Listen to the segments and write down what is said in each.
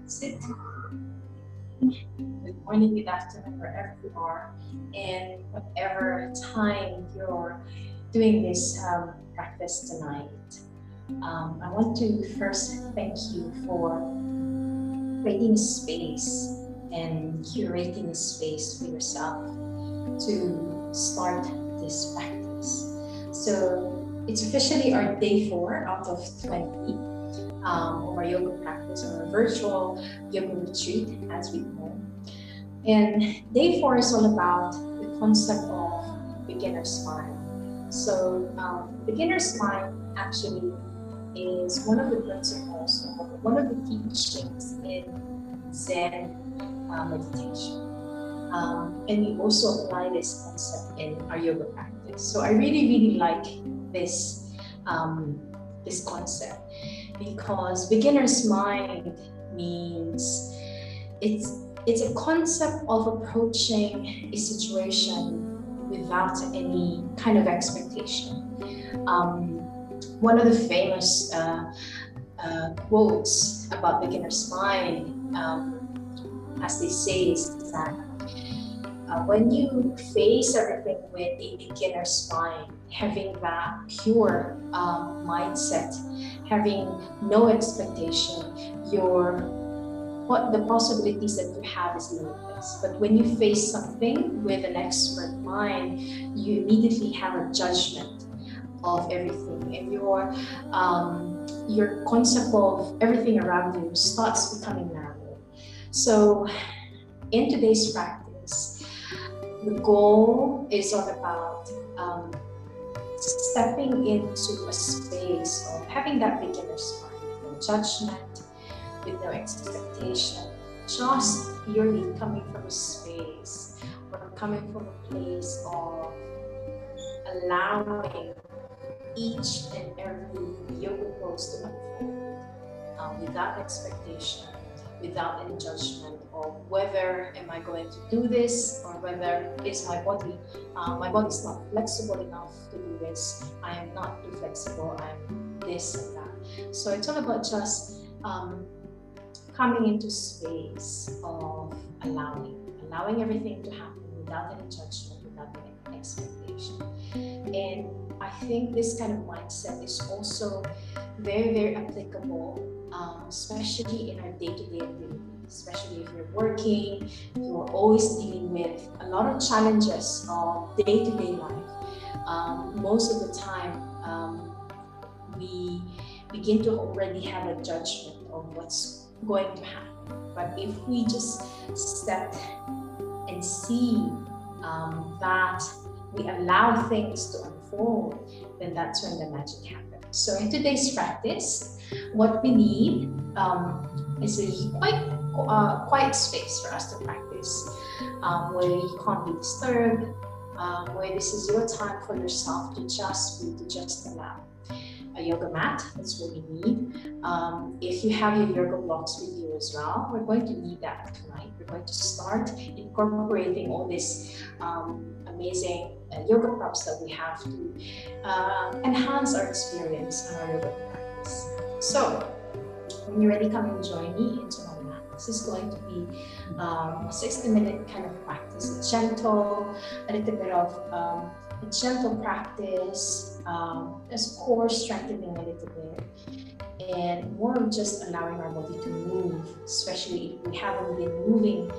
Sit. Good morning, good afternoon, wherever you are, and whatever time you're doing this practice tonight. I want to first thank you for creating a space and curating a space for yourself to start this practice. So it's officially our day 4 out of 20 of our yoga practice, or our virtual yoga retreat, as we know. And day 4 is all about the concept of beginner's mind. So beginner's mind actually is one of the principles, or one of the teachings in Zen meditation. And we also apply this concept in our yoga practice. So I really like this concept, because beginner's mind means it's a concept of approaching a situation without any kind of expectation. One of the famous quotes about beginner's mind, as they say, is that when you face everything with a beginner's mind, having that pure mindset, having no expectation, the possibilities that you have is limitless. But when you face something with an expert mind, you immediately have a judgment of everything, and your concept of everything around you starts becoming narrow. So in today's practice, the goal is all about stepping into a space of having that beginner's mind, no judgment, with no expectation, just purely coming from a space, or coming from a place of allowing each and every yoga pose to unfold without expectation, without any judgment of whether am I going to do this, or whether is my body is not flexible enough to do this, I am not too flexible, I'm this and that. So it's all about just coming into space of allowing everything to happen without any judgment, without any expectation. And I think this kind of mindset is also very applicable, especially in our day-to-day activities, especially if you're working, you're always dealing with a lot of challenges of day-to-day life. Most of the time, we begin to already have a judgment of what's going to happen. But if we just step and see that we allow things to unfold, then that's when the magic happens. So in today's practice, what we need is a quite quiet space for us to practice, where you can't be disturbed, where this is your time for yourself to just be, to just allow. A yoga mat, that's what we need. If you have your yoga blocks with you as well, we're going to need that tonight. We're going to start incorporating all this amazing yoga props that we have to enhance our experience and our yoga practice. So when you're ready, come and join me into my mat. This is going to be a 60-minute kind of practice, a little bit of a gentle practice, just core strengthening a little bit, and more of just allowing our body to move, especially if we haven't been moving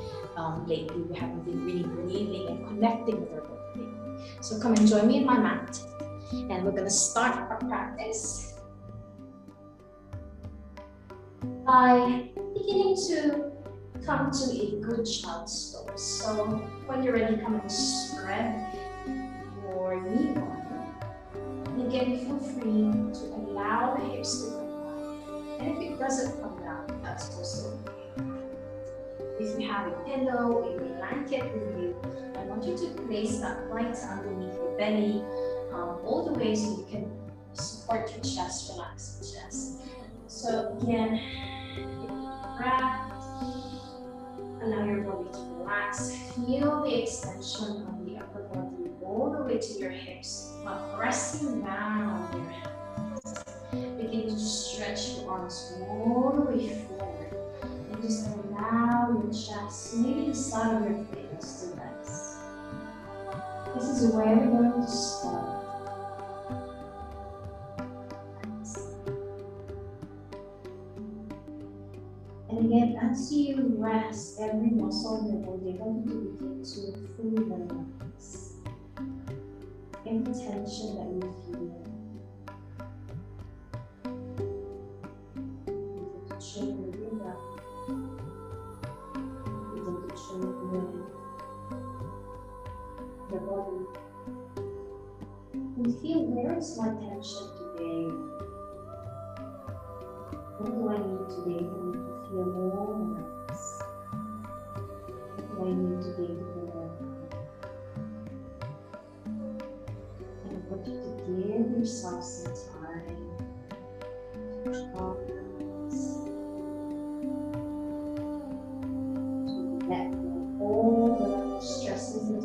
lately, we haven't been really breathing and connecting with our body lately. So come and join me in my mat, and we're going to start our practice by beginning to come to a good child's pose. So when you're ready, come and spread your knee bone. And again, feel free to allow the hips to come down. And if it doesn't come down, that's also okay. If you have a pillow or a blanket with you, I want you to place that right underneath your belly, all the way so you can support your chest, relax your chest. So again, take a breath. Allow your body to relax. Feel the extension of the upper body all the way to your hips, but pressing down your hands. Begin to stretch your arms all the way forward. And just allow your chest, maybe the side of your face to rest. This is where we're going to start. And again, as you rest every muscle in your body, I want you to begin to fully relax. Any tension that you feel, begin to chill with your breath. Begin to chill with your body. We feel where is my tension today? What do I need today for me to feel more relaxed? What do I need today to feel more relaxed? And I want you to give yourself some time to relax, to let go of all the stresses and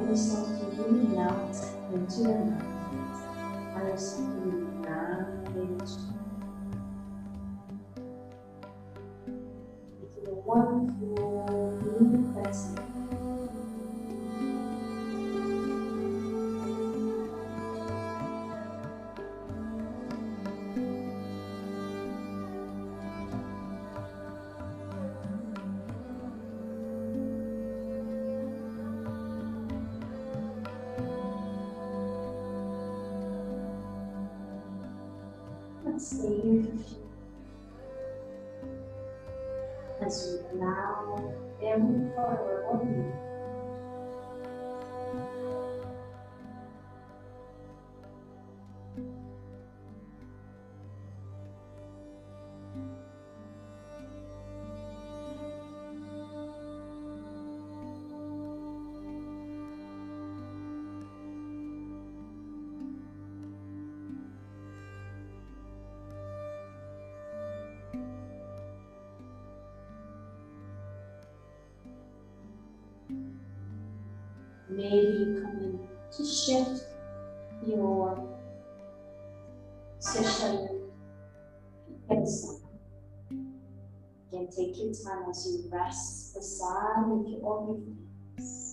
yourself to really melt into your mind. Allow yourself to really ground into the wonderful, really present. Stay here for a few as we allow every part of our body maybe coming to shift your position inside. Again, take your time as you rest the side of your face.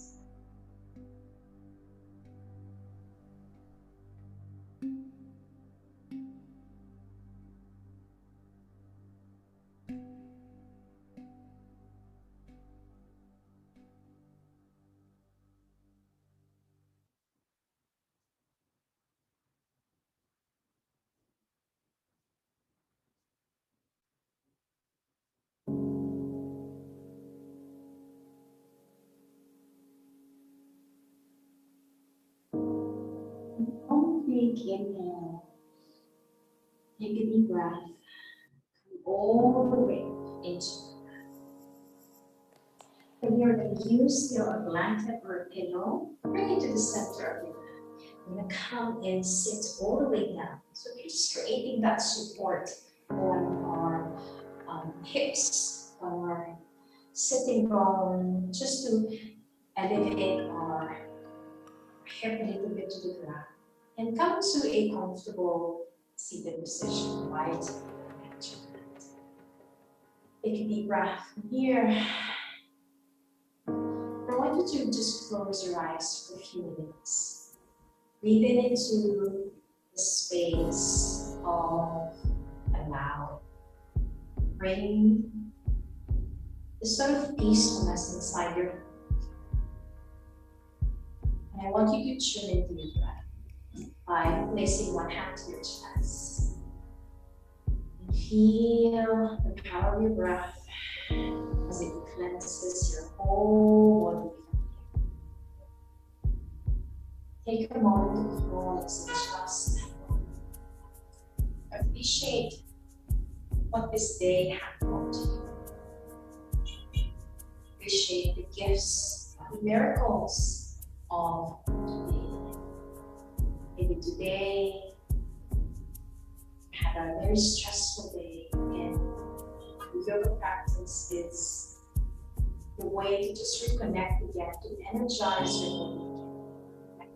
One big inhale. Take a deep breath. Come all the way into the breath. And you're going to use your blanket or a pillow. Bring it to the center of your mat. You're going to come and sit all the way down. So we're just creating that support on our hips, on our sitting bone, just to elevate our hip a little bit to the ground. And come to a comfortable seated position, right? Take a deep breath here. I want you to just close your eyes for a few minutes. Breathe in into the space of allow. Bring the sort of peacefulness inside your heart. And I want you to tune into your breath by placing one hand to your chest. And feel the power of your breath as it cleanses your whole body. Take a moment to pause and just appreciate what this day has brought you. Appreciate the gifts, the miracles of today. maybe today you had a very stressful day, and yoga practice is the way to just reconnect again, to energize your body again,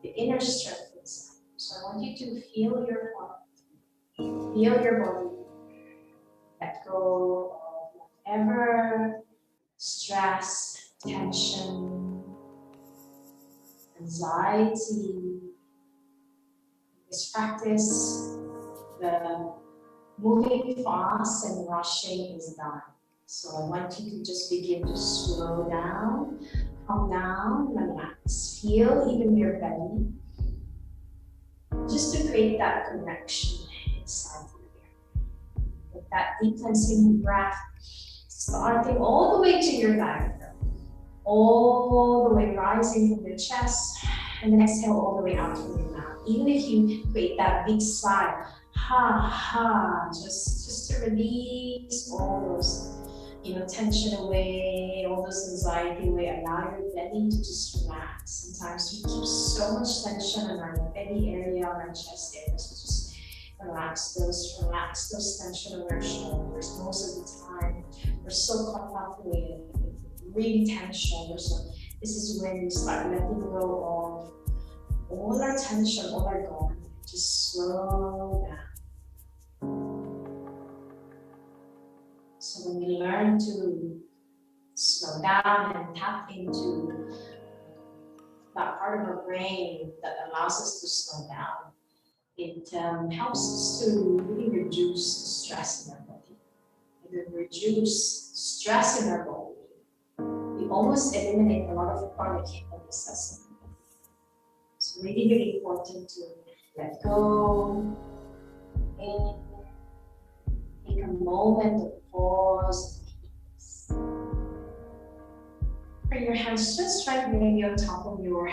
the inner strength inside. So I want you to feel your heart, feel your body, let go of whatever stress, tension, anxiety. This practice, the moving fast and rushing is done. So I want you to just begin to slow down, calm down, relax. Feel even your belly, just to create that connection inside you. With that deep cleansing breath, starting all the way to your diaphragm, all the way rising from your chest, and then exhale all the way out from your mouth. Even if you create that big sigh, ha ha, just to release all those, tension away, all those anxiety away. Allow your belly to just relax. Sometimes we keep so much tension in our belly area, on our chest area. So just relax those tension on our shoulders. Most of the time, we're so caught up with really tense shoulders. So this is when we start letting go of all our tension, all our guard. Just slow down. So when we learn to slow down and tap into that part of our brain that allows us to slow down, it helps us to really reduce the stress in our body. When we reduce stress in our body, we almost eliminate a lot of chronic illnesses. It's really, really important to let go and take a moment of pause and peace. Bring your hands just right maybe on top of your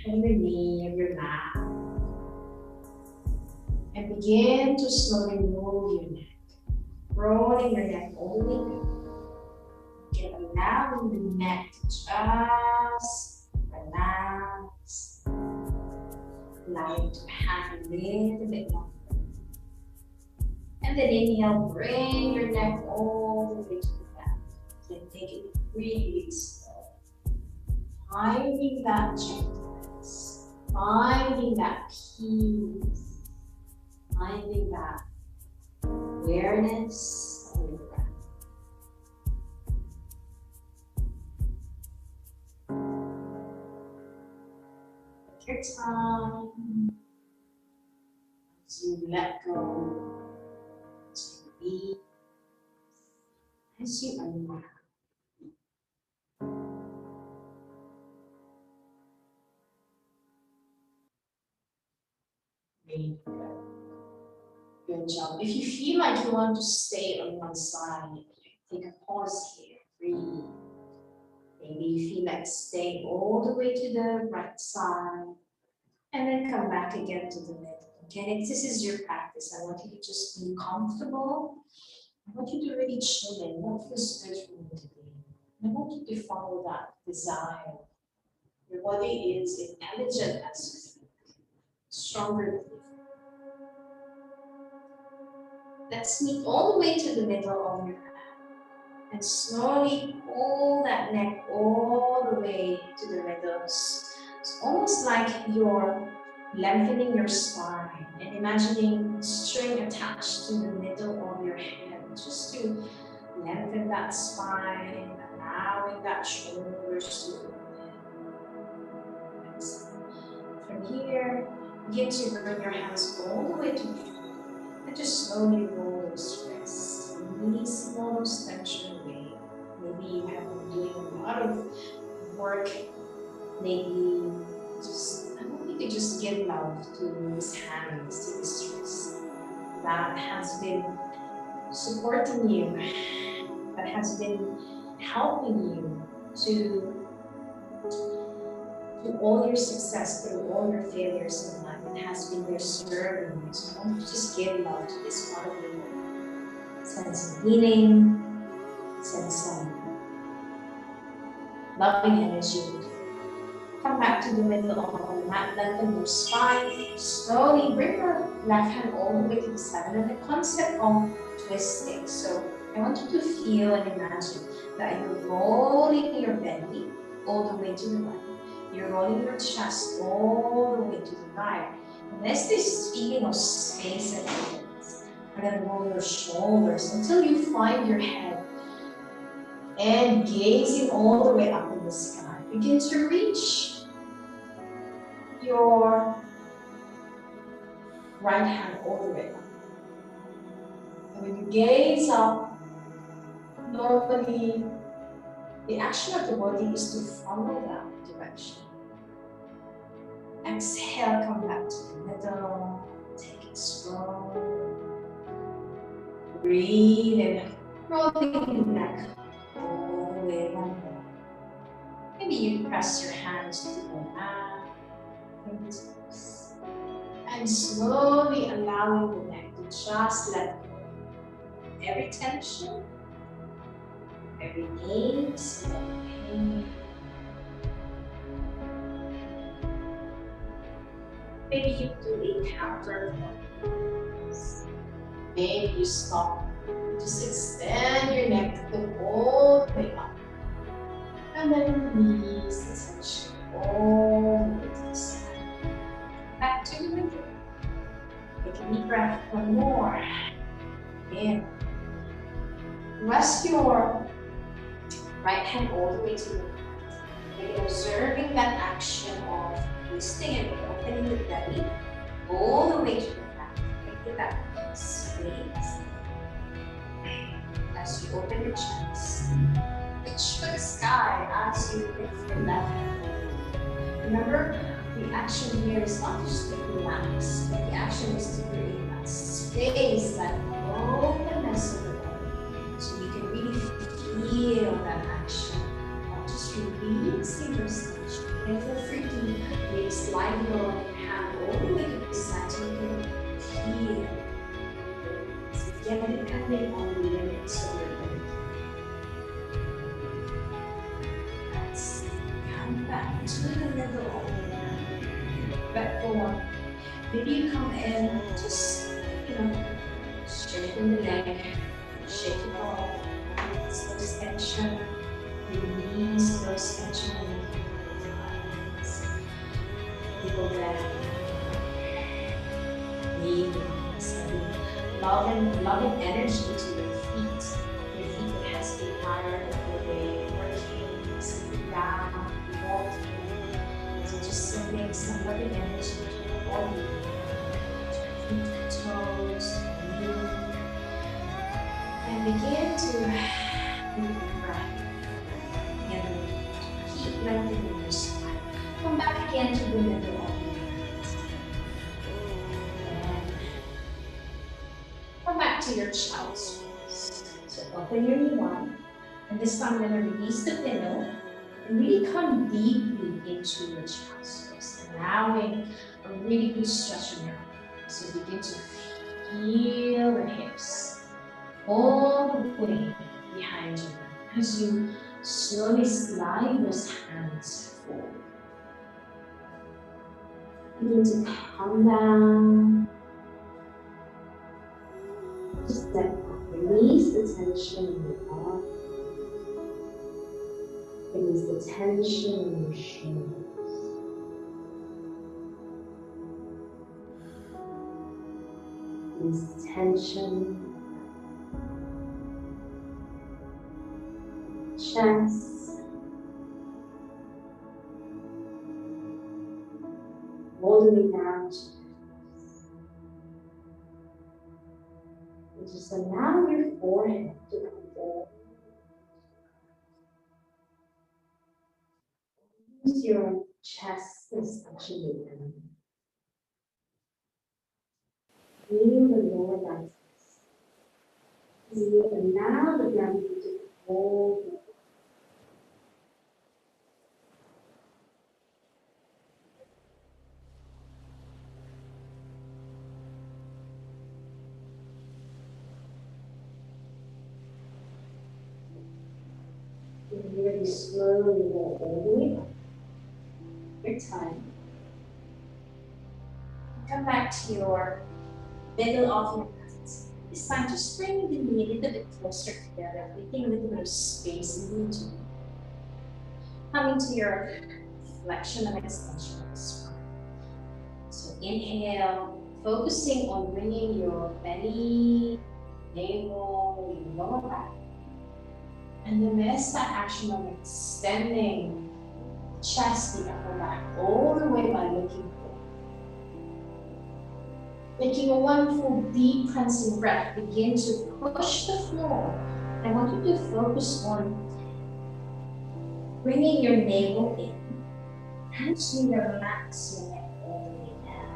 knee of your mat. And begin to slowly move your neck. Rolling your neck all the way down. Again, allowing the neck to just relax. Allow it to hang a little bit longer. And then inhale, bring your neck all the way to the back. Then take it really slow. Finding that gentleness, finding that peace, finding that awareness of your breath. Take your time as you let go. As you unwrap. Really good. Good job. If you feel like you want to stay on one side, take a pause here. Breathe. Maybe you feel like staying all the way to the right side and then come back again to the middle. Okay, if this is your practice, I want you to just be comfortable. I want you to really chill in what feels good for you today. I want you to follow that desire. Your body is intelligent as stronger than you. Let's meet all the way to the middle of your mat. And slowly pull that neck all the way to the middle. It's almost like you're lengthening your spine and imagining string attached to the middle of your head. Just to lengthen that spine, allowing that shoulders to open. From here, begin to bring your hands all the way to the floor and just slowly roll those wrists, releasing all those tension away. Maybe you have been doing a lot of work. Maybe I want you to just give love to these hands, to this wrist that has been supporting you, that has been helping you to all your success through all your failures in life. It has been there serving you. So I want you to just give love to this part of your body. Send some healing, send some loving energy. Come back to the middle of the mat, lengthen your spine. Slowly bring your left hand all the way to the side, and the concept of twisting. So I want you to feel and imagine that you're rolling your belly all the way to the right. You're rolling your chest all the way to the right. And there's this feeling of space and openness. And then roll your shoulders until you find your head. And gazing all the way up in the sky. Begin to reach your right hand all the way up. And when you gaze up, normally the action of the body is to follow that direction. Exhale, come back to the middle. Take it slow. Breathe and rolling the neck all the way around. Maybe you press your hands to the mat, fingertips, and slowly allowing the neck to just let go. Every tension, every ache, every pain. Maybe you do a counter. Maybe you stop. Just extend your neck to go all the way up. And then release the tension all the way to the side. Back to the middle. Take a deep breath, one more. In. Rest your right hand all the way to the left. Maybe observing that action of twisting and opening the belly all the way to the back. Make that space. As you open your chest, reach for the sky as you lift your left hand. Remember, the action here is not just to relax, but the action is to create that space, that openness of the body, so you can really feel that action of just releasing those tensions. And feel free to maybe slide your hand all the way to the side so you can feel. Again, depending on the limits of your body. Let's come back to the middle of the mat. Back forward. Maybe you come in, just, straighten the leg, shake it off, release those tension, release those tension. People there, loving energy to your feet. Your feet that has been tired of the day, working, sitting down, walking. So just sending some loving energy to your body. To your feet, toes, knee. And begin to move the breath. And keep lengthening your spine. Come back again to the middle of the to your child's pose. So open your knee wide, and this time I'm going to release the pillow and really come deeply into your child's pose, allowing a really good stretch in your arms. So begin to feel the hips all the way behind you as you slowly slide those hands forward. Begin to calm down. Just release the tension in your arms. Release the tension in your shoulders. Release the tension. Chest. All the way down to just allow your forehead to come forward. Use your chest as actually down. Feel the lower back. You allow the gravity to hold. Really slowly roll all the way up. your time. Come back to your middle of your mat. This time, just bring the knee a little bit closer together, creating a little bit of space in between. Coming to your flexion and extension of the spine. So inhale, focusing on bringing your belly, navel, your lower back. And then there's that action of extending the chest, the upper back, all the way by looking forward. Making a wonderful deep cleansing breath, begin to push the floor. I want you to focus on bringing your navel in. Actually relax your neck all the way down.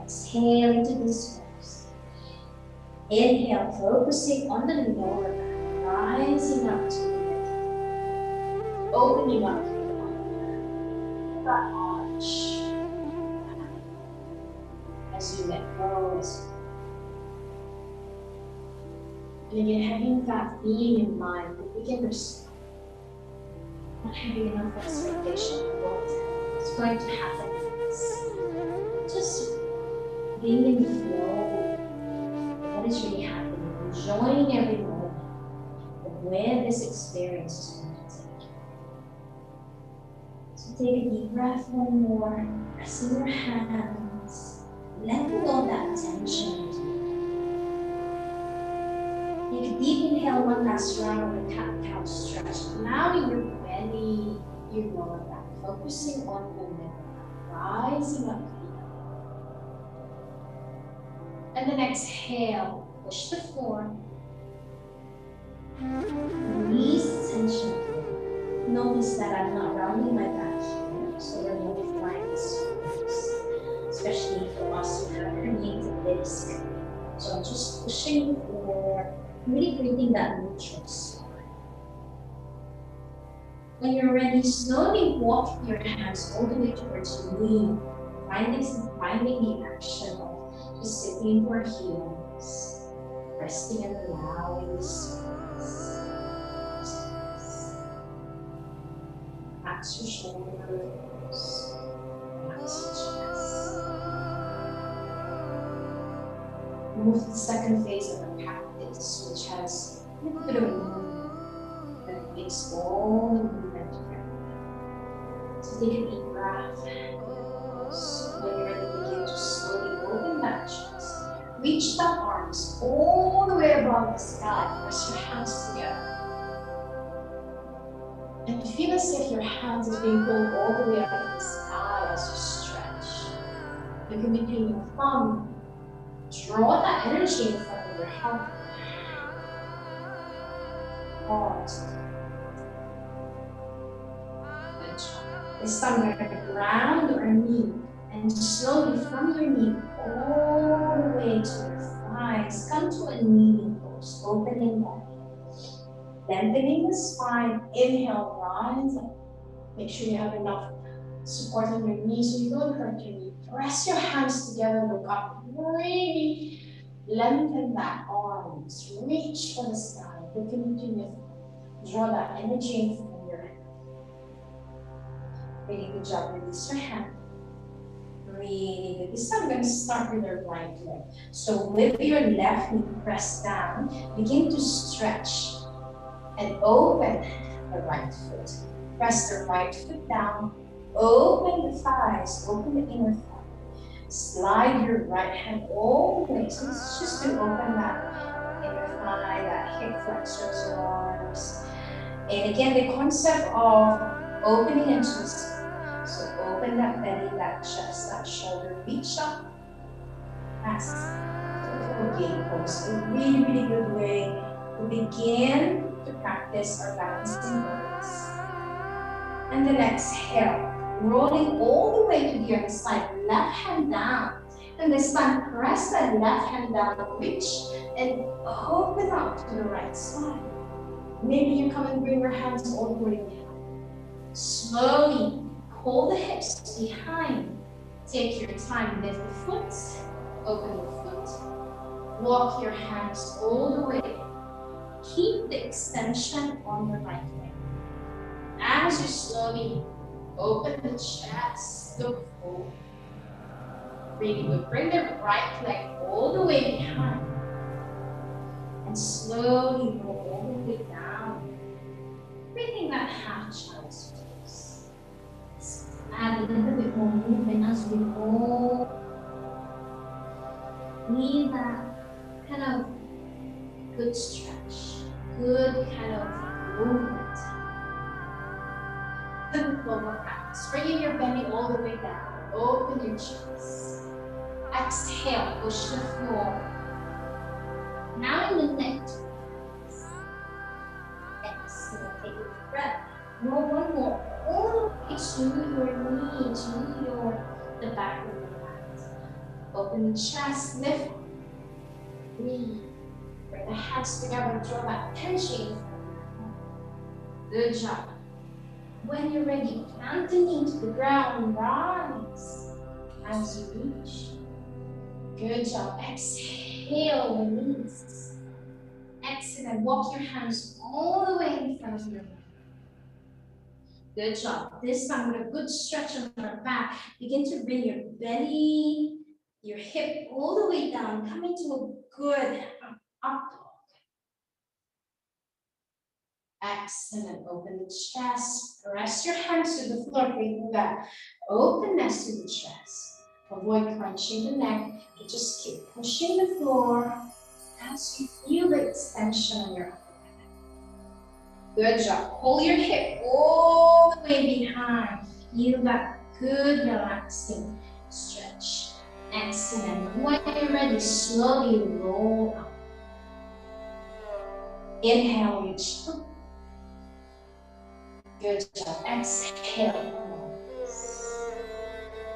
Exhale into this pose. Inhale, focusing on the lower back, rising up to the middle. Opening up that arch. As you let go. And again, having that being in mind, the beginners, not having enough expectation of what's going to happen next. Just being in the flow of what is really happening, enjoying every moment of where this experience is going to take you. So take a deep breath, one more, pressing your hands, letting go of that tension. Take a deep inhale, one last round of the cat-cow stretch, allowing your belly, your lower back, focusing on the middle, rising up. And then exhale, push the floor, release tension. Notice that I'm not rounding my back here, so we're modifying this focus, especially for us who have herniated disc. So I'm just pushing the floor, really creating that neutral spine. When you're ready, slowly walk your hands all the way towards your knee, finding the action of just sitting for heels, resting and allowing the space. Relax your shoulders, relax your chest. Move to the second phase of the practice, which has a little bit of movement that makes all the movement together. So take a deep breath. So when you're ready, begin to slowly open that chest. Reach the arms all the way above the sky. Press your hands together. And feel as if your hands are being pulled all the way up in the sky as you stretch. Look in between your thumb. Draw that energy in front of your heart. Pause. Good job. This time we're going to ground our knee and slowly from your knee all the way to your thighs. Come to a kneeling pose, opening up. Lengthening the spine. Inhale, rise up. Make sure you have enough support on your knees so you don't hurt your knee. Press your hands together, look up. Really lengthen that arms. Reach for the sky. Look into your thumb. Draw that energy in from your head. Really good job. Release your hand. Really good. This time I'm going to start with your right leg. So with your left knee pressed down, begin to stretch and open the right foot. Press the right foot down. Open the thighs. Open the inner thigh. Slide your right hand all the way. So this is just to open that inner thigh, that hip flexors, your arms. And again, the concept of opening into the spine. So open that belly, that chest, that shoulder. Reach up. That's a game pose. A really, really good way to begin to practice our balancing pose. And then exhale. Rolling all the way to the other side, left hand down. And this time, press that left hand down, reach, and open up to the right side. Maybe you come and bring your hands all the way down. Slowly pull the hips behind. Take your time, lift the foot, open the foot. Walk your hands all the way. Keep the extension on the right leg. as you slowly open the chest, look forward. Really good. Bring the right leg all the way behind. And slowly roll all the way down. Breathing that half child's pose. Add a little bit more movement as we roll. Need that kind of good stretch, good kind of movement. Good lower practice. Bringing your belly all the way down. Open your chest. Exhale, push the floor. Now in the neck. Exhale, take a deep breath. Roll one more. All the way to your knee, to the back of your mat. Open the chest, lift. Breathe. Bring the hands together, draw that tension. Good job. When you're ready, plant the knee to the ground, rise as you reach. Good job. Exhale, release. Excellent. Walk your hands all the way in front of your back. Good job. This time with a good stretch on your back, begin to bring your belly, your hip all the way down. Come into a good up dog. Excellent. Open the chest. Press your hands to the floor. Bring that openness to the chest. Avoid crunching the neck. You just keep pushing the floor as you feel the extension on your upper back. Good job. Hold your hip all the way behind. Feel that good relaxing stretch. Excellent. When you're ready, slowly roll up. Inhale, reach up. Good job. Exhale.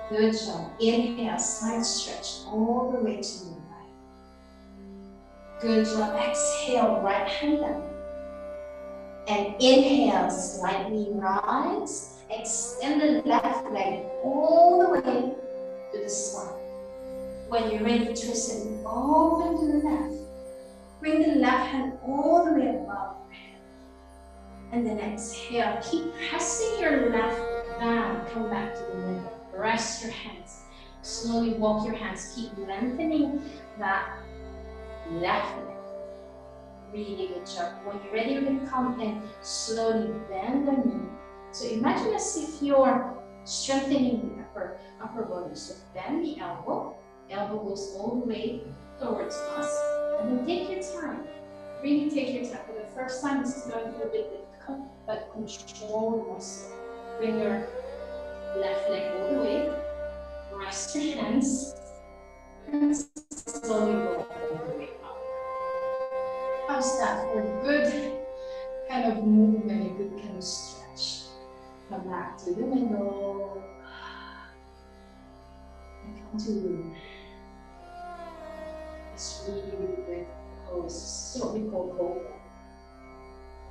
Good job. Inhale, side stretch all the way to the right. Good job. Exhale, right hand down. And inhale, slightly rise. Extend the left leg all the way to the side. When you're ready, twist it open to the left. Bring the left hand all the way above your head. And then exhale. Keep pressing your left down. Come back to the middle. Rest your hands. Slowly walk your hands. Keep lengthening that left leg. Really good job. When you're ready, you're going to come in. Slowly bend the knee. So imagine as if you're strengthening the upper body. So bend the elbow. Elbow goes all the way towards us. And then take your time. Really take your time. For the first time, this is going to be a bit difficult, but control yourself. Bring your left leg all the way. Rest your hands. And slowly roll all the way up. How's that for a good kind of movement, a good kind of stretch? Come back to the middle. And come to this really good pose. This is what we call cobra.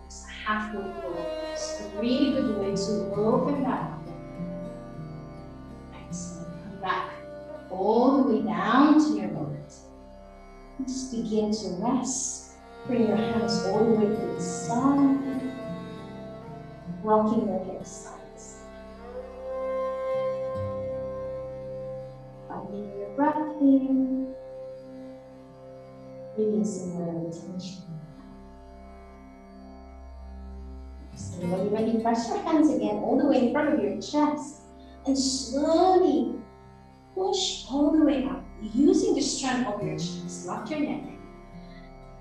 It's a halfway fold. It's a really good way to open that up. Excellent. Come back all the way down to your butt. And just begin to rest. Bring your hands all the way to the side. Rocking your hips sides. Finding your breath in. Releasing whatever tension. So when you're ready, press your hands again all the way in front of your chest and slowly push all the way up using the strength of your chest, not your neck.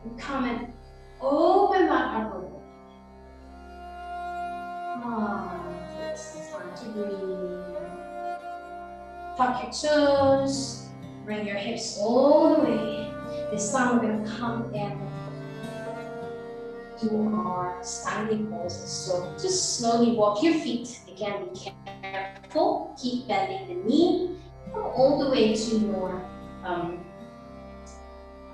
And come and open that upper body. Take some time to breathe. Tuck your toes, bring your hips all the way. This time we're going to come in to our standing poses. So just slowly walk your feet. Again, be careful. Keep bending the knee. Come all the way to your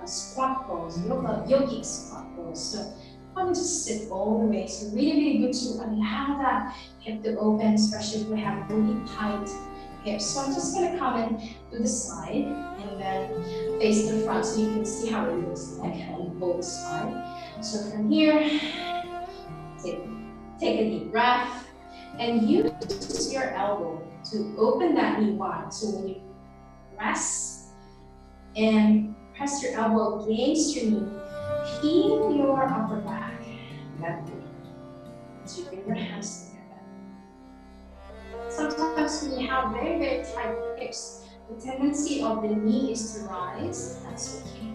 squat pose, yogic squat pose. So I'm just sit all the way. So really, really good to allow that hip to open, especially if we have really tight hips. So I'm just going to come in to the side and then face the front so you can see how it looks like on both sides. So from here, take a deep breath. And use your elbow to open that knee wide. So when you press and press your elbow against your knee, feel your upper back. That way. So you bring your hands together. Sometimes when you have very, very tight hips, the tendency of the knee is to rise. That's okay.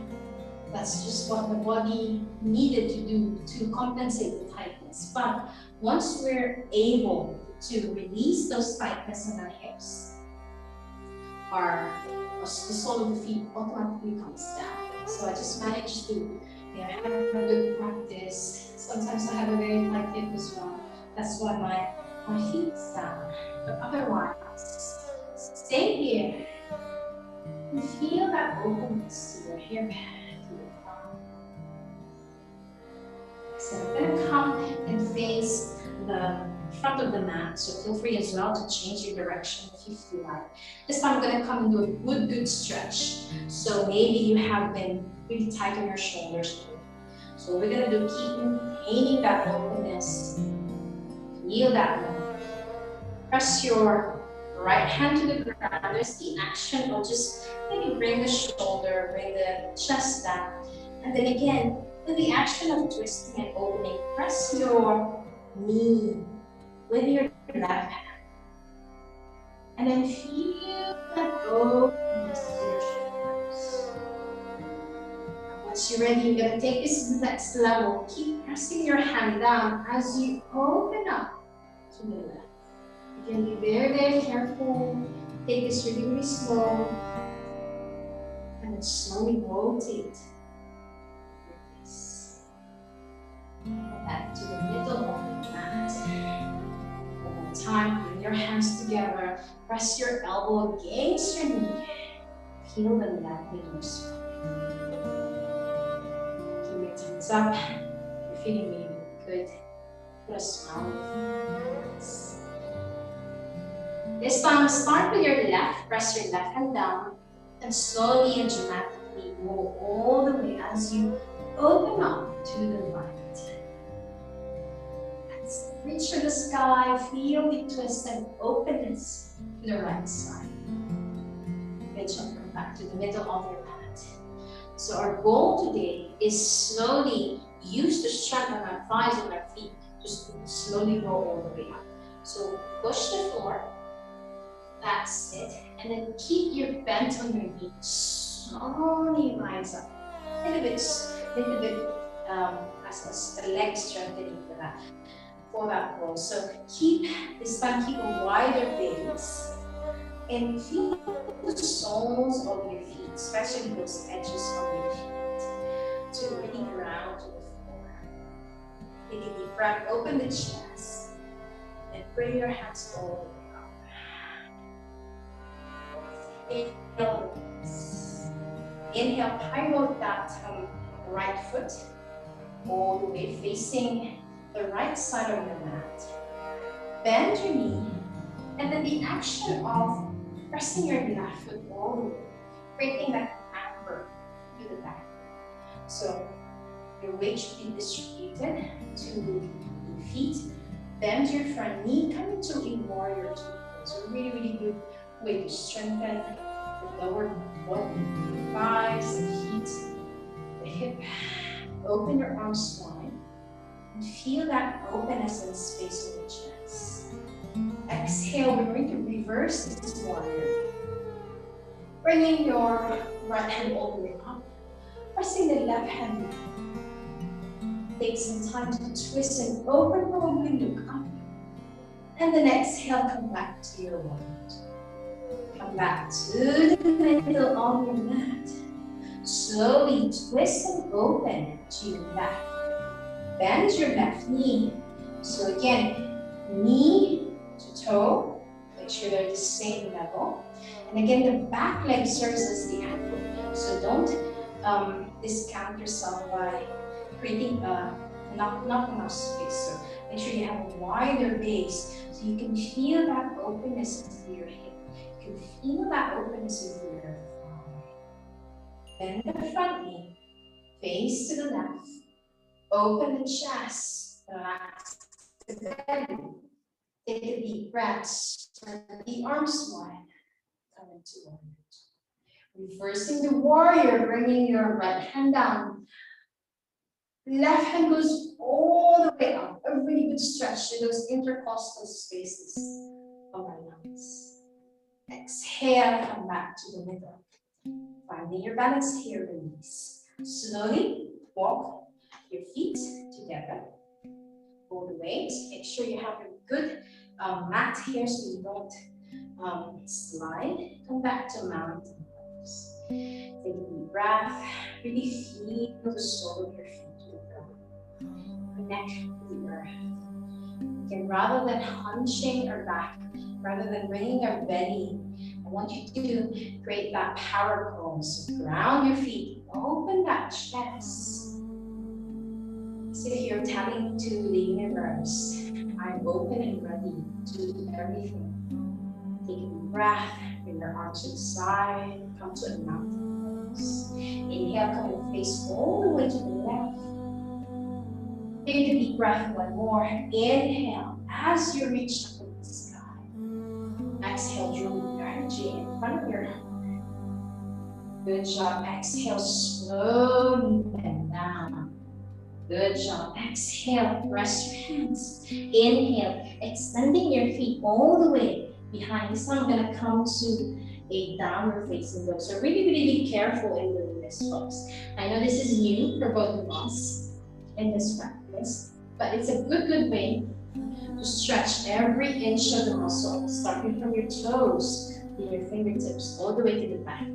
That's just what the body needed to do to compensate the tightness. But once we're able to release those tightness in our hips, the sole of the feet automatically comes down. So I just managed to have a good practice. Sometimes I have a very tight hip as well. That's why my feet's down. But otherwise, stay here and feel that openness to your hip. So I'm going to come and face the front of the mat, so feel free as well to change your direction if you feel like. This time I'm going to come and do a good stretch. So maybe you have been really tight on your shoulders. So we're going to do, keep maintaining that openness. Feel that one. Press your right hand to the ground. There's the action of just maybe bring the shoulder, bring the chest down. And then again, with the action of twisting and opening, press your knee with your left hand. And then feel that openness to your shoulders. And once you're ready, you're going to take this to the next level. Keep pressing your hand down as you open up to the left. Again, be very, very careful. Take this really, really slow. And then slowly rotate. Back to the middle of the mat. One more time, bring your hands together. Press your elbow against your knee. Feel the left in your spine. Keep your thumbs up. You're feeling really good. Put a smile on your face. This time, start with your left. Press your left hand down. And slowly and dramatically go all the way as you open up to the right. Reach for the sky, feel the twist and openness to the right side. Good job, come back to the middle of your mat. So our goal today is slowly use the strength on our thighs and our feet to slowly go all the way up. So push the floor, that's it. And then keep your bent on your knee, slowly rise up. A little bit as a leg strengthening for that roll. So this time keep a wider base and feel the soles of your feet, especially those edges of your feet, to really ground to the floor. Take a deep breath, open the chest, and bring your hands all the way up. Inhale, pivot that right foot all the way facing the right side of your mat. Bend your knee, and then the action of pressing your left foot all the way, creating that anchor to the back. So your weight should be distributed to the feet. Bend your front knee, come into a warrior two. So really, really good way to strengthen the lower body, the thighs, the feet, the hip. Open your arms wide. And feel that openness and space in the chest. Exhale, we're going to reverse this warrior. Bringing your right hand all the way up. Pressing the left hand down. Take some time to twist and open, look up. And then exhale, come back to your warrior. Come back to the middle of your mat. Slowly twist and open to your left. Bend your left knee. So again, knee to toe. Make sure they're the same level. And again, the back leg serves as the ankle. So don't discount yourself by creating not enough space. So make sure you have a wider base so you can feel that openness into your hip. You can feel that openness into your thigh. Bend the front knee. Face to the left. Open the chest, relax the belly. Take a deep breath. Spread the arms wide. Come into warrior two. Reversing the warrior, bringing your right hand down. Left hand goes all the way up. A really good stretch to those intercostal spaces of our lungs. Exhale, come back to the middle. Finding your balance here, release. Slowly walk your feet together. Hold the weight. Make sure you have a good mat here so you don't slide. Come back to mountain pose. Take a deep breath. Really feel the sole of your feet to the ground. Connect with the earth. Again, rather than hunching our back, rather than bringing our belly, I want you to create that power pose. Ground your feet. Open that chest. So here, tapping to the universe. I'm open and ready to do everything. Take a deep breath. Bring your arms to the side. Come to a mountain pose. Inhale, come and face all the way to the left. Take a deep breath, one more. Inhale as you reach up to the sky. Exhale, draw your energy in front of your heart. Good job. Exhale, slowly bend down. Good job. Exhale, rest your hands. Inhale, extending your feet all the way behind. This time I'm going to come to a downward facing dog. So really be careful in doing this, folks. I know this is new for both of us in this practice, but it's a good way to stretch every inch of the muscle, starting from your toes to your fingertips, all the way to the back.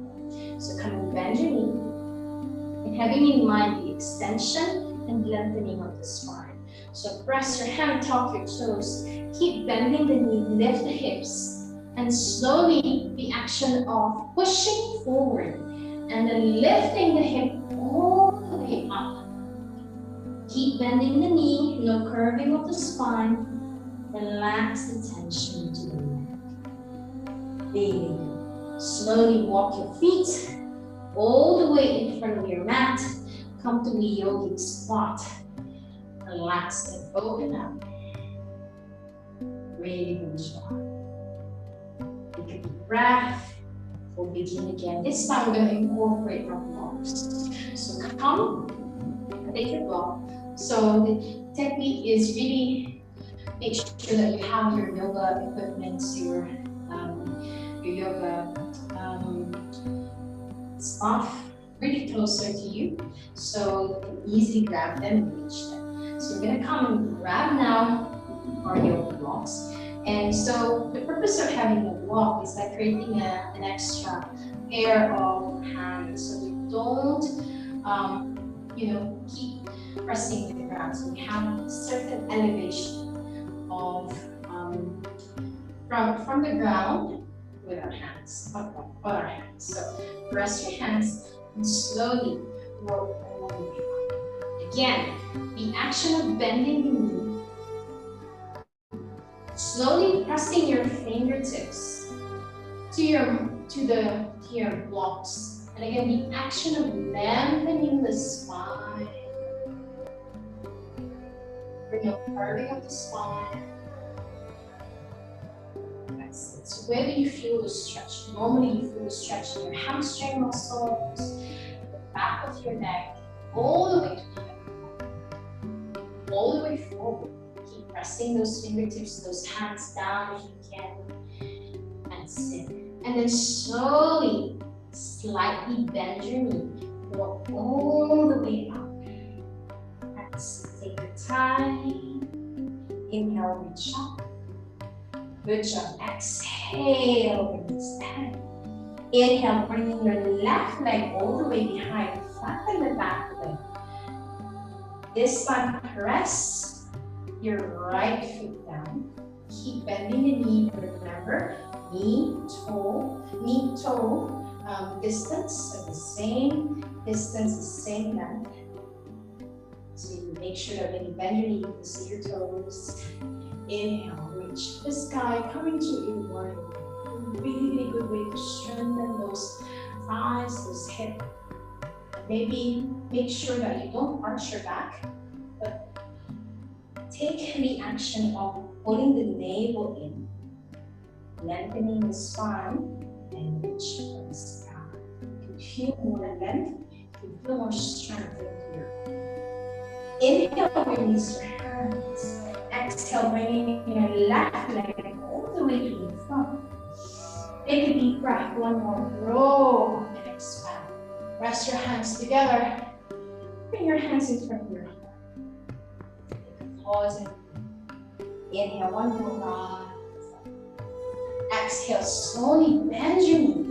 So come and bend your knee, and having in mind the extension and lengthening of the spine. So press your hand, tuck your toes, keep bending the knee, lift the hips, and slowly the action of pushing forward and then lifting the hip all the way up. Keep bending the knee, no curving of the spine. Relax the tension to the neck. Really good. Slowly walk your feet all the way in front of your mat. Come to the yogic squat. Relax and open up. Really good job. Take a deep breath. We'll begin again. This time we're going to incorporate our blocks. So come, take your block. So the technique is really make sure that you have your yoga equipment, your yoga stuff really closer to you, so you can easily grab them and reach them. So we're going to come and grab now our yoga blocks. And so the purpose of having a block is like creating an extra pair of hands, so you don't, keep pressing the ground. So we have a certain elevation of from the ground with our hands, up on our hands. So rest your hands and slowly work all the way up. Again, the action of bending the knee, slowly pressing your fingertips to your blocks. And again, the action of lengthening the spine. Bring a curving of the spine. So where do you feel the stretch? Normally you feel the stretch in your hamstring muscles, the back of your neck, all the way to the head, all the way forward. Keep pressing those fingertips, those hands down if you can, and sit. And then slowly, slightly bend your knee, walk all the way up. And take your time. Inhale, reach up. Good job. Exhale, release that. Inhale, bringing your left leg all the way behind, flatten the back leg. This time, press your right foot down. Keep bending the knee. Remember, knee, toe distance at the same distance, the same length. So you make sure that when you bend your knee, you can see your toes. Inhale, reach the sky, coming to a warrior. Really good way to strengthen those thighs, those hips. Maybe make sure that you don't arch your back, but take the action of pulling the navel in, lengthening the spine, and reach for the sky. You can feel more length, you can feel more strength in here. Inhale, release your hands. Exhale, bringing your left leg all the way to the front. Take a deep breath, one more. Roll and expand. Rest your hands together. Bring your hands in front of your heart. Take a pause and inhale, one more rise. Exhale, slowly bend your knee.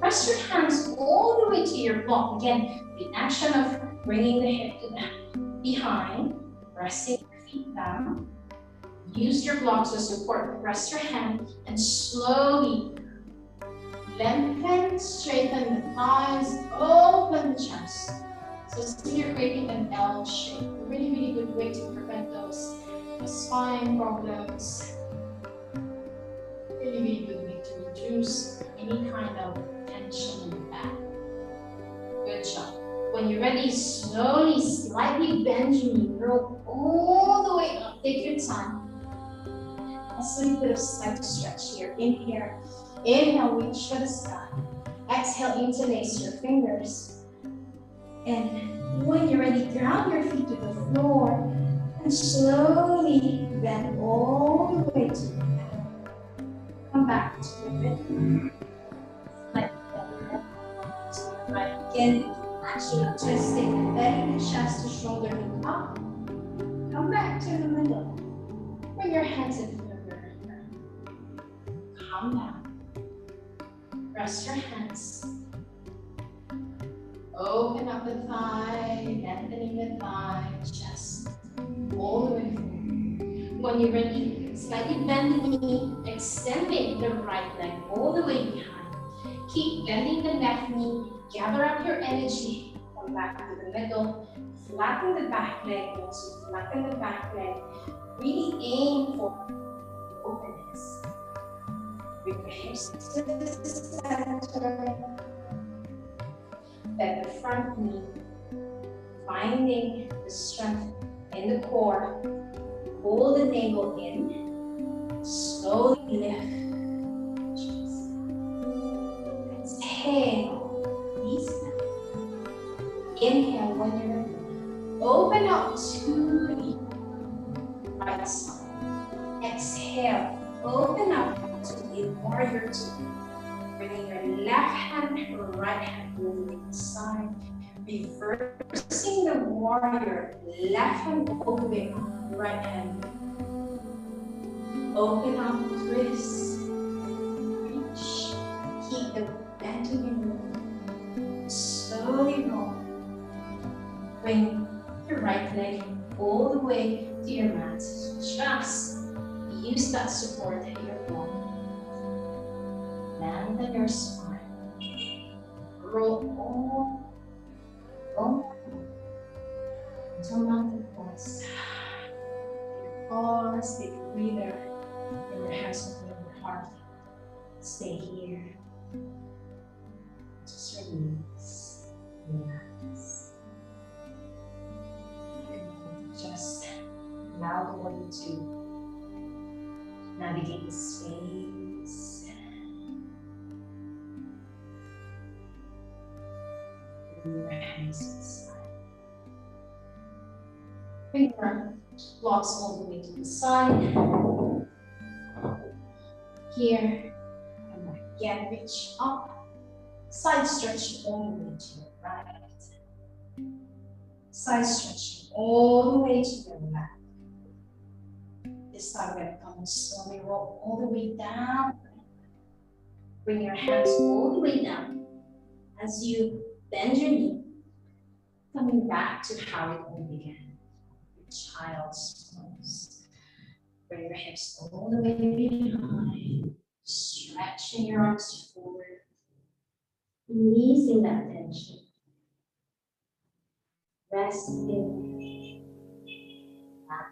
Press your hands all the way to your block. Again, the action of bringing the hip to the behind, resting your feet down. Use your blocks as support. Rest your hand and slowly lengthen, straighten the thighs, open the chest. So see you're creating an L shape. A really, really good way to prevent those spine problems. Really, really good way to reduce any kind of tension in the back. Good job. When you're ready, slowly, slightly bend your knee, roll all the way up. Take your time. Let's do a bit of slight stretch here. Inhale, reach for the sky. Exhale, interlace your fingers. And when you're ready, ground your feet to the floor and slowly bend all the way to the back. Come back to the middle. Like that. To the right again. Actually, twisting the belly, the chest, the shoulder, and up. Come back to the middle. Bring your hands in front of your head. Calm down. Rest your hands. Open up the thigh, lengthening the thigh, chest, all the way forward. When you're ready, slightly bend the knee, extending the right leg all the way behind. Keep bending the left knee, gather up your energy, come back to the middle, flatten the back leg, once you flatten the back leg, really aim for openness. Bring your hips to the center, bend the front knee, finding the strength in the core, pull the navel in, slowly lift. Exhale, release. Inhale when you're ready. Open up to the right side. Exhale, open up to the warrior two. Bringing your left hand, right hand over to the side. Reversing the warrior, left hand over the right hand. Open up, twist, reach. Keep the bending and moving. Slowly roll. Bring your right leg all the way to your mat. Just use that support in your block. Land on your spine. Roll all until mountain pause. Pause, take a breather. In your hands open your heart. Stay here. Just release. Relax. Just allow the body to navigate the space. Bring your hands to the side. Bring your blocks all the way to the side. Here, come back again, reach up. Side stretching all the way to your right. Side stretching all the way to your left. This time we're going to come and slowly roll all the way down. Bring your hands all the way down as you bend your knee, coming back to how it all began. Child's pose. Bring your hips all the way behind, stretching your arms forward, releasing that tension. Rest in that.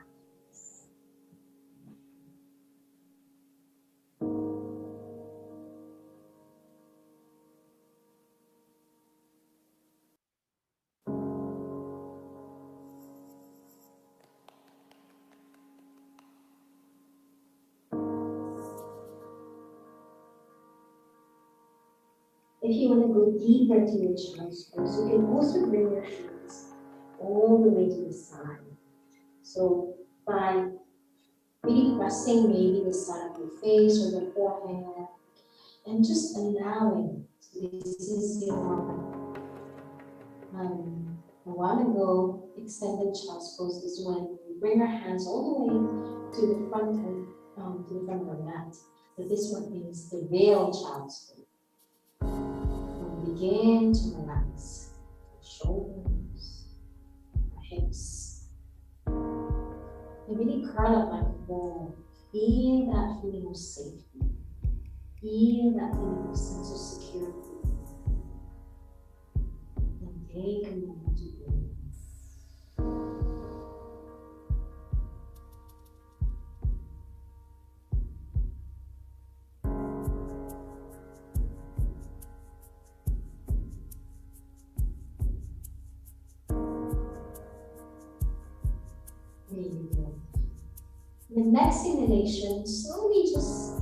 If you want to go deeper to your child's pose, you can also bring your hands all the way to the side. So by really pressing maybe the side of your face or the forehead, and just allowing, so this is your a while ago, extended child's pose is when we bring our hands all the way to the front of our mat. But this one is the real child's pose. And begin to relax the shoulders, the hips, and really curl up like a ball. Feel that feeling of safety. Feel that feeling of sense of security. And take a moment to breathe. Really good. The next inhalation, slowly just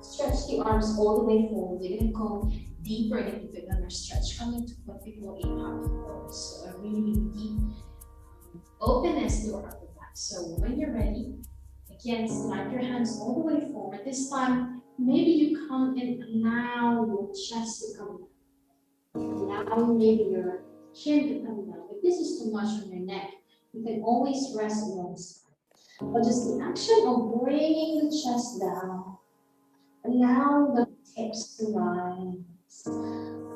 stretch the arms all the way forward. We're going to go deeper into the gunner stretch, coming to what we call a half pose. So a really deep openness to our upper back. So when you're ready, again, slide your hands all the way forward. This time, maybe you come and allow your chest to come down. Allow maybe your chin to come down. If this is too much on your neck, you can always rest on one side. But just the action of bringing the chest down, allow the hips to rise,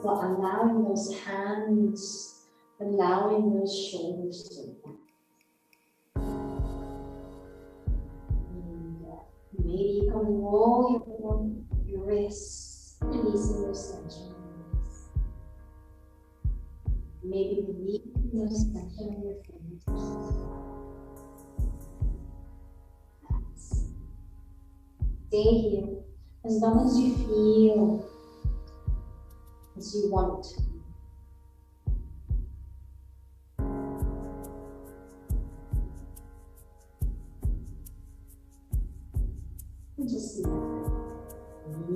while allowing those hands, allowing those shoulders to relax. Maybe you can roll your wrists, releasing those tension. Maybe releasing those tension on your fingers. Stay here as long as you feel as you want to. And just let it.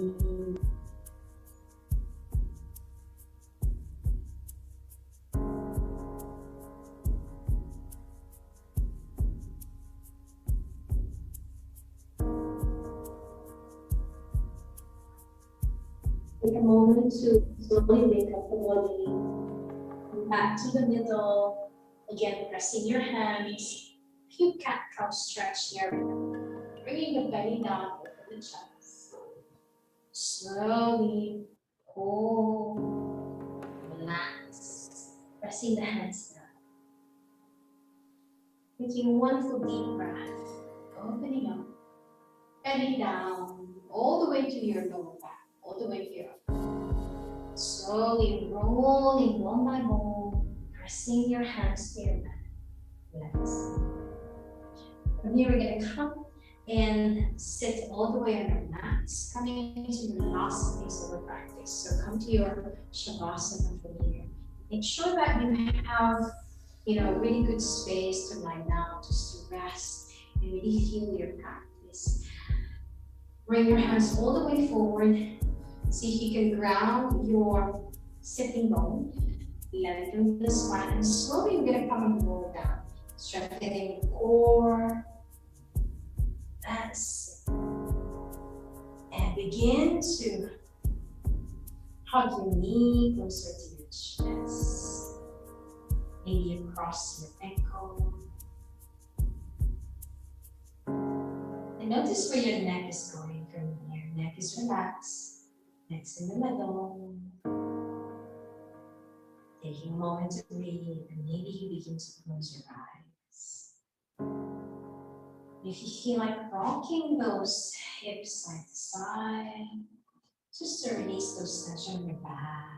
Take a moment to slowly wake up the body. Come back to the middle. Again, pressing your hands. Cute cat-cow stretch here. Bringing the belly down over the chest. Slowly pull, relax, pressing the hands down. Taking one full deep breath, opening up, belly down, all the way to your lower back, all the way here. Slowly rolling bone by bone, pressing your hands to your mat. Relax. From here, we're going to come and sit all the way on our mats, coming into the last phase of our practice. So come to your Shavasana from here. Make sure that you have, really good space to lie down, just to rest and really feel your practice. Bring your hands all the way forward. See if you can ground your sitting bone. Lengthen the spine, and slowly you're going to come and roll down, strengthening the core. That's it. And begin to hug your knee closer to your chest. Maybe across your ankle. And notice where your neck is going from here. Neck is relaxed. Neck's in the middle. Taking a moment to breathe, and maybe you begin to close your eyes. If you feel like rocking those hips side to side, just to release those tension in your back.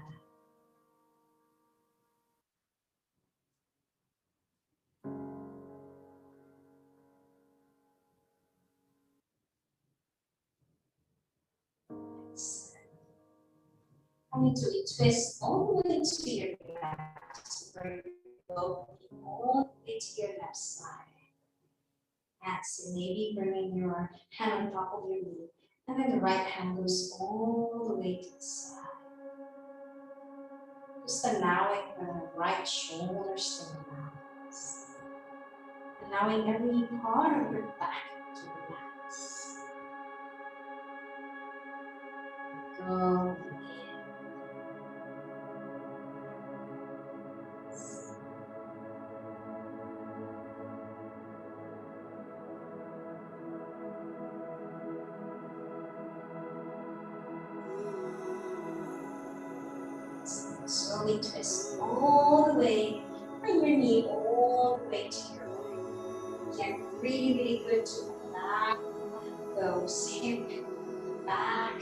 Coming to a twist all the way to your left. So bring both feet all the way to your left side. That's it. Maybe bringing your hand on top of your knee. And then the right hand goes all the way to the side. Just allowing the right shoulders to relax. Allowing every part of your back to relax. Go in. Slowly twist all the way, bring your knee all the way to your right. Again, really, really good to allow those hip back.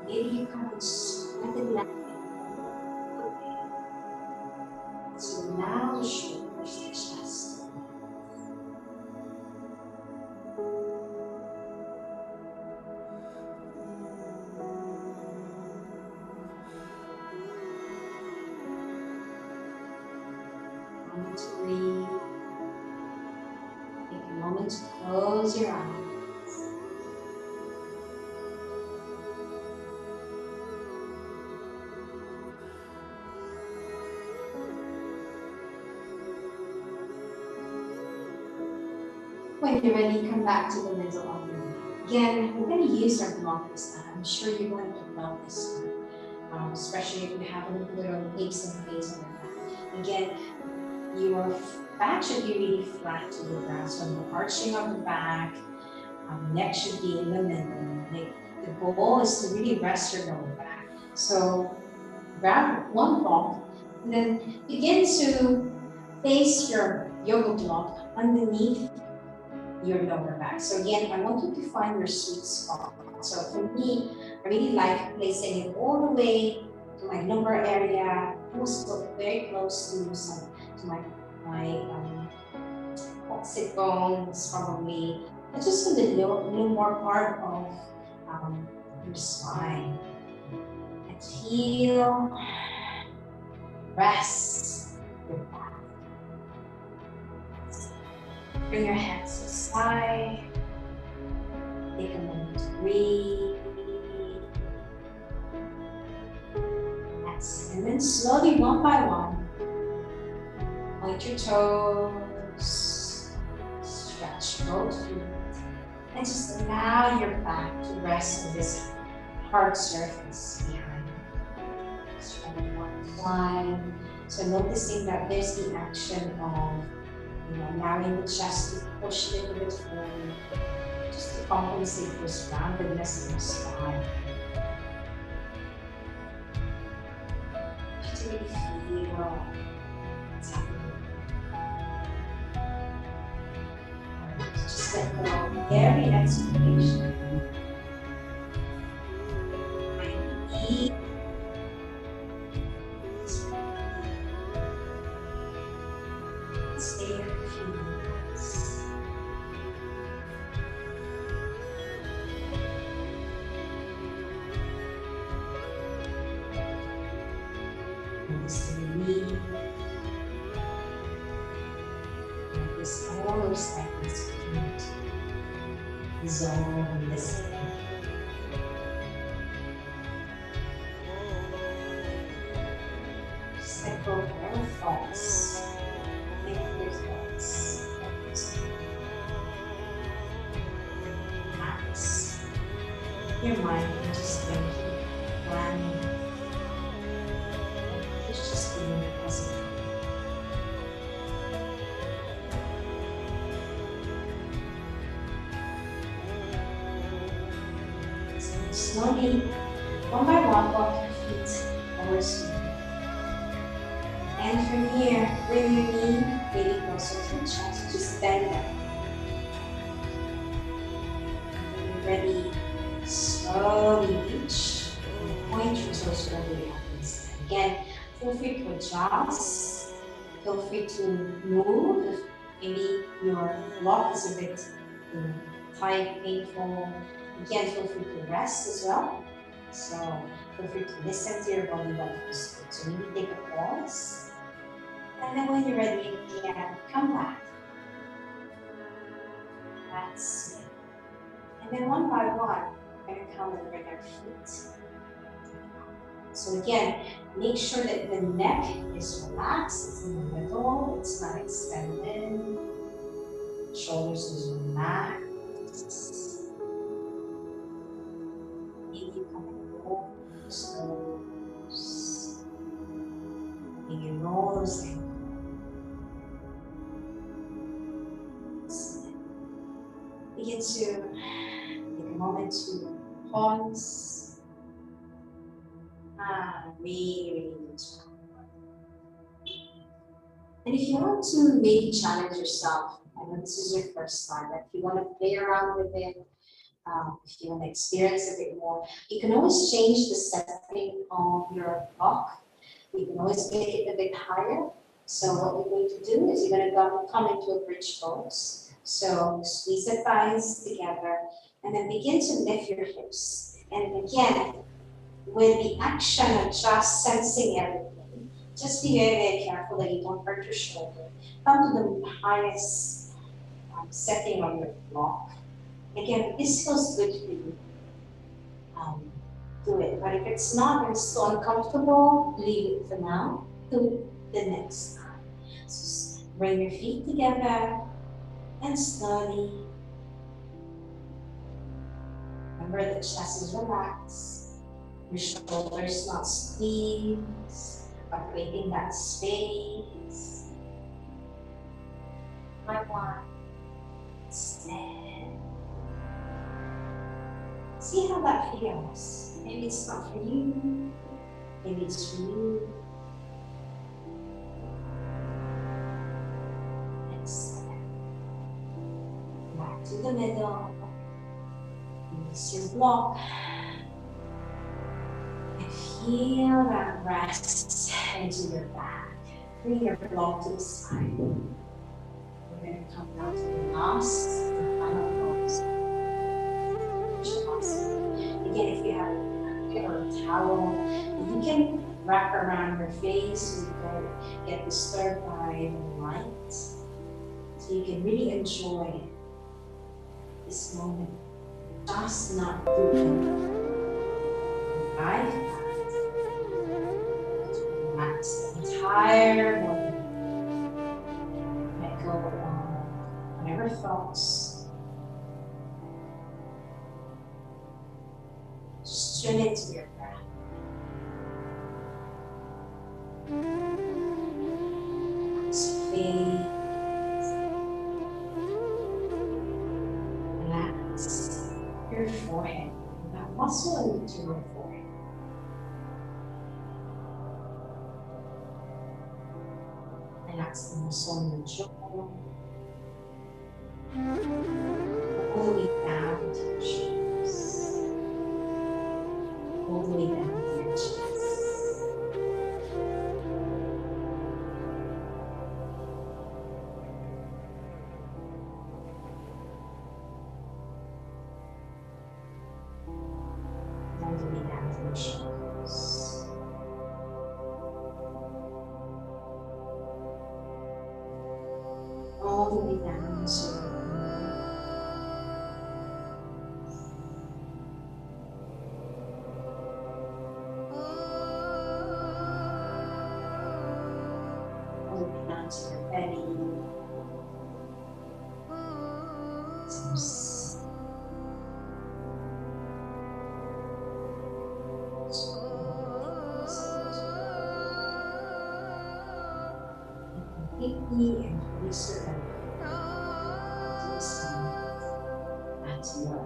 Maybe you come and spread the leg all the way. So allow the shoulders, the chest. To breathe. Take a moment to close your eyes. When you're ready, come back to the middle of your mat. Again, we're going to use our block this time. I'm sure you're going to love this one, especially if you have a little bit of aches and pains in your back. Again, your back should be really flat to the ground, so no arching of the back, neck should be in the middle. The goal is to really rest your lower back. So grab one block and then begin to place your yoga block underneath your lower back. So again, I want you to find your sweet spot. So for me, I really like placing it all the way to my lumbar area, almost very close to my sit bones, probably, but just in the lumbar part of your spine. And feel, rest your back. Bring your hands to the side. Take a moment to breathe. Yes. And then slowly, one by one, point your toes, stretch both feet, and just allow your back to rest on this hard surface behind you. Stretch one line. So noticing that there's the action of allowing the chest to push a little bit forward, just to compensate for roundedness in the spine. Just to really feel what's happening. Just let go of every exhalation. Deep. Stay here for a few minutes. Notice the relief. Notice all those seconds begin to dissolve and listen. Just let go of whatever thoughts. Your mind can just keep planning. It's just being present. So slowly, one by one, walk your feet towards you. And from here, bring your knee really closer to the chest. Just bend down. And when you're ready, slowly reach and point your toes all the way up instead. Again, feel free to adjust. Feel free to move if maybe your block is a bit tight, painful. Again, feel free to rest as well. So feel free to listen to your body what feels good. So maybe take a pause. And then when you're ready again, come back. That's it. And then one by one, we're going to come and bring our feet So again, make sure that the neck is relaxed, it's in the middle, it's not extended. Shoulders is relaxed. Maybe coming over those nose. Maybe your nose and begin to take a moment to pause and really deep. And if you want to maybe challenge yourself, I know this is your first time, but if you want to play around with it, if you want to experience a bit more, you can always change the setting of your block. You can always make it a bit higher. So what you're going to do is you're going to come into a bridge pose. So squeeze the thighs together and then begin to lift your hips. And again, with the action of just sensing everything, just be very, very careful that you don't hurt your shoulder. Come to the highest setting of your block. Again, if this feels good for you, do it. But if it's not and it's still uncomfortable, leave it for now. Do it the next time. So bring your feet together and slowly. Remember the chest is relaxed. Your shoulders not squeezed, but creating that space. Like one. Stand. See how that feels. Maybe it's not for you. Maybe it's for you. And stand. Back to the middle. Release your block. And feel that rest into your back. Bring your block to the side. We're going to come down to the last and final pose. Again, if you have a blanket or a towel, you can wrap around your face so you don't get disturbed by the light. So you can really enjoy this moment. Just not doing life. Relax the entire body. Let go of whatever thoughts. Just tune into your breath. Relax your forehead. That muscle into your forehead. Relax the muscle in your jaw. All the way down to your shoulders. All the way down to your chest. All the way down to your shoulders. All the way down to your to your belly. Completely and fully surrender to the sun and to your own.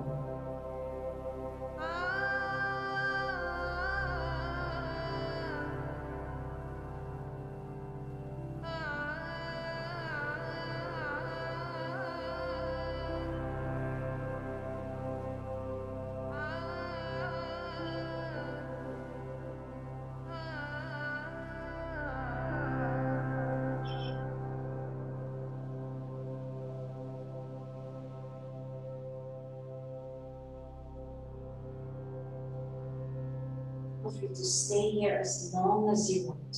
Feel free to stay here as long as you want.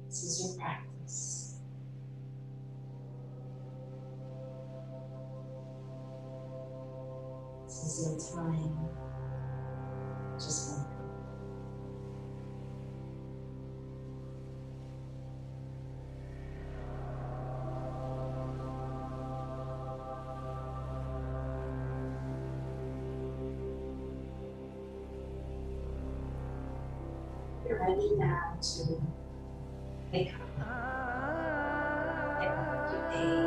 This is your practice. This is your time. Just like that. ready now to wake up, get on with your day,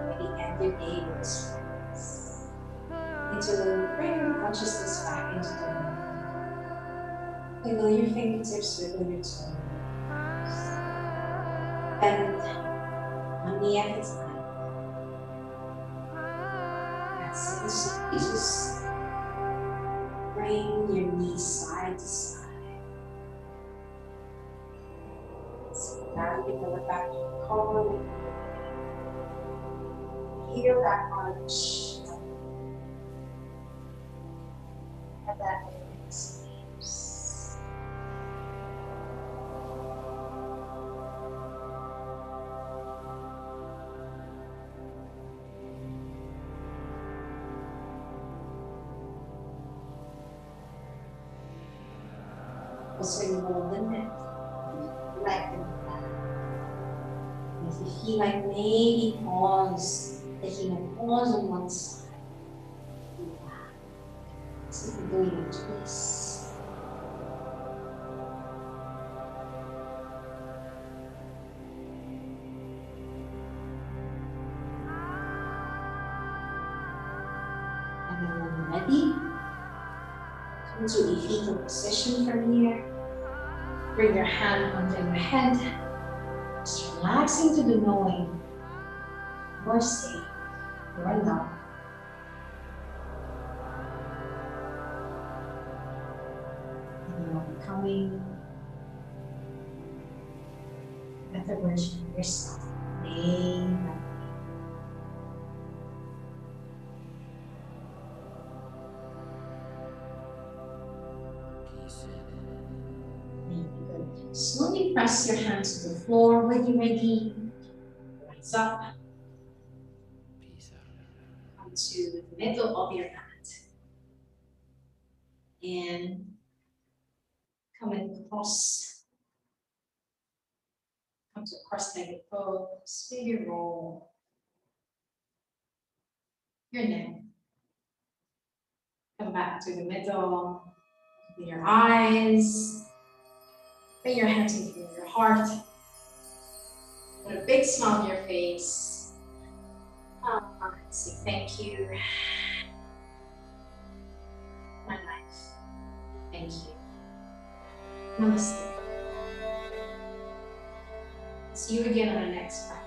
maybe end your day with strength, and to bring your consciousness back into the moment. Wiggle your fingertips, wiggle your toes, bend one knee at a time. That's it. So you just bring your knees side to side. So now you can look back to your core. Heel that arch. Have that experience. Also, you hold the neck, lengthen the back. And if you feel like maybe pause, taking a pause on one side, do that. So you can do your twist. And then when you're ready, come to the fetal position from here. Bring your hand under your head, just relaxing to the knowing you're safe, you're loved. And you're becoming a better version of yourself, day by day. Slowly press your hands to the floor. When you're ready, rise up. Come to the middle of your mat. And come and cross. Come to a cross-legged pose. Maybe roll your neck. Come back to the middle. Open your eyes. Bring your hands into your heart. Put a big smile on your face. Say thank you. My life. Thank you. Namaste. See you again on the next practice.